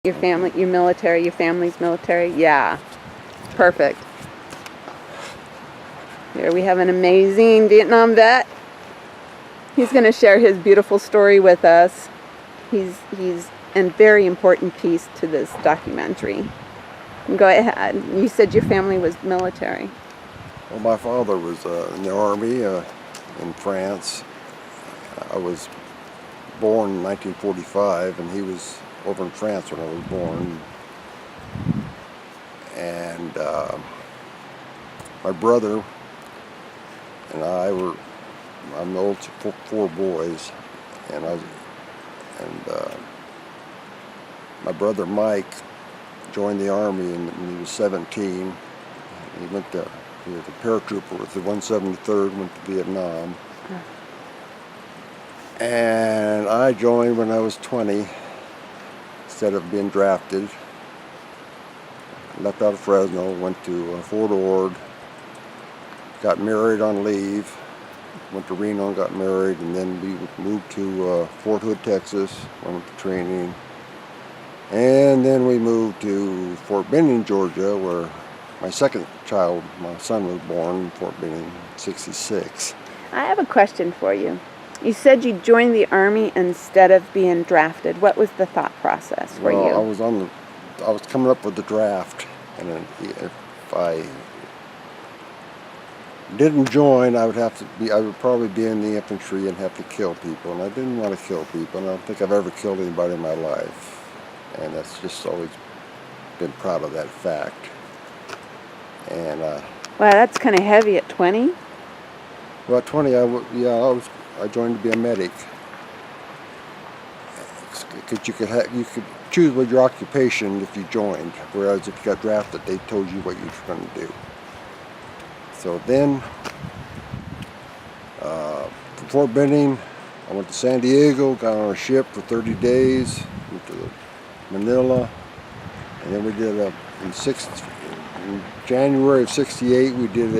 Your family, your military, your family's military? Yeah, perfect. Here we have an amazing Vietnam vet. He's going to share his beautiful story with us. He's a very important piece to this documentary. Go ahead. You said your family was military. Well, my father was in the army in France. I was born in 1945, and he was over in France when I was born. And my brother and I'm the oldest of four boys, and my brother Mike joined the army when he was 17. He was a paratrooper with the 173rd, went to Vietnam. And I joined when I was 20, instead of being drafted. Left out of Fresno, went to Fort Ord, got married on leave, went to Reno and got married, and then we moved to Fort Hood, Texas, went to training. And then we moved to Fort Benning, Georgia, where my second child, my son, was born in Fort Benning in '66. I have a question for you. You said you joined the army instead of being drafted. What was the thought process for you? I was coming up with the draft, and if I didn't join, I would probably be in the infantry and have to kill people, and I didn't want to kill people, and I don't think I've ever killed anybody in my life, and that's just always been proud of that fact. And wow, that's kind of heavy at 20. Well, at 20, I joined to be a medic. Because you could choose with your occupation if you joined, whereas if you got drafted, they told you what you were going to do. So then, from Fort Benning, I went to San Diego, got on a ship for 30 days, went to Manila, and then we did in January of '68, we did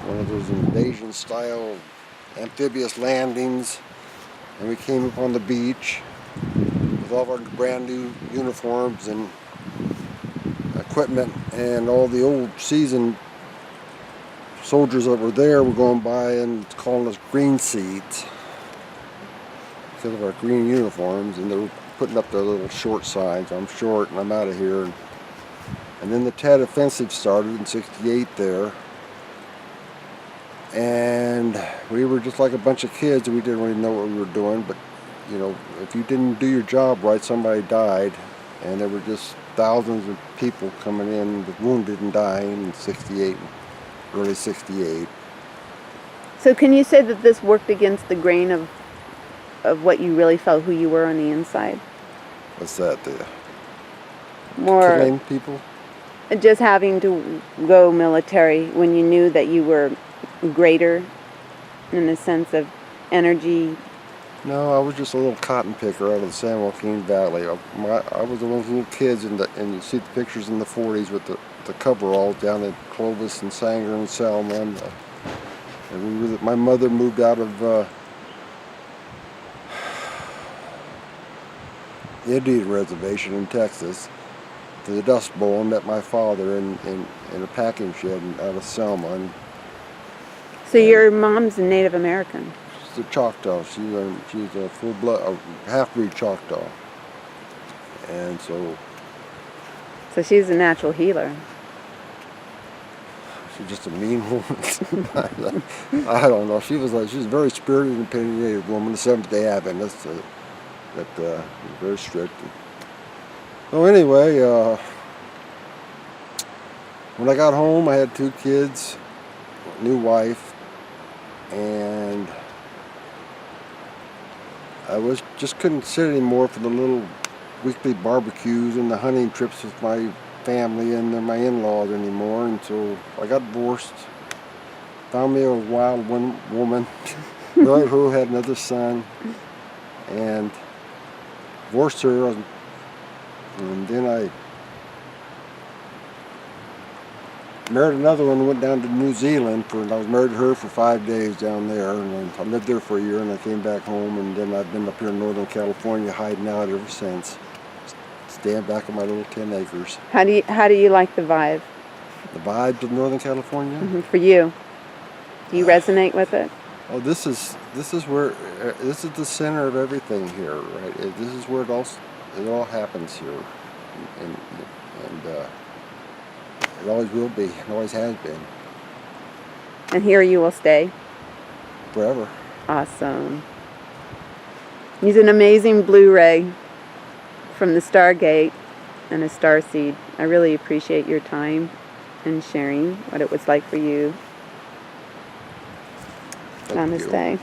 one of those invasion-style amphibious landings, and we came up on the beach with all of our brand new uniforms and equipment, and all the old seasoned soldiers that were there were going by and calling us green seeds because of our green uniforms, and they were putting up their little short signs. I'm short and I'm out of here. And then the Tet Offensive started in '68 there, and we were just like a bunch of kids, and we didn't really know what we were doing, but if you didn't do your job right, somebody died, and there were just thousands of people coming in with wounded and dying in '68, early '68. So can you say that this worked against the grain of what you really felt, who you were on the inside? What's that? More killing people? Just having to go military when you knew that you were greater in a sense of energy. No, I was just a little cotton picker out of the San Joaquin Valley. I was one of those little kids, and you see the pictures in the '40s with the coveralls down at Clovis and Sanger and Selma. And my mother moved out of the Indian Reservation in Texas to the Dust Bowl, and met my father in a packing shed out of Selma. So your mom's a Native American? She's a Choctaw. She's a full-blood, half-breed Choctaw. And so she's a natural healer. She's just a mean woman. I don't know. She was a very spirited and opinionated woman, the Seventh-day Adventist, that was very strict. So anyway, when I got home, I had 2 kids, a new wife, and I just couldn't sit anymore for the little weekly barbecues and the hunting trips with my family and my in-laws anymore, and so I got divorced, found me a wild woman who had another son, and divorced her, and then I married another one and went down to New Zealand and I was married to her for 5 days down there, and I lived there for a year, and I came back home, and then I've been up here in Northern California hiding out ever since. stand back on my little 10 acres. How do you like the vibe The vibes of Northern California. for you? Do you resonate with it? Oh, this is where this is the center of everything here, right? This is where it all happens here, and it always will be. It always has been. And here you will stay? Forever. Awesome. He's an amazing Blu-ray from the Stargate and a starseed. I really appreciate your time and sharing what it was like for you. Thank you. Namaste.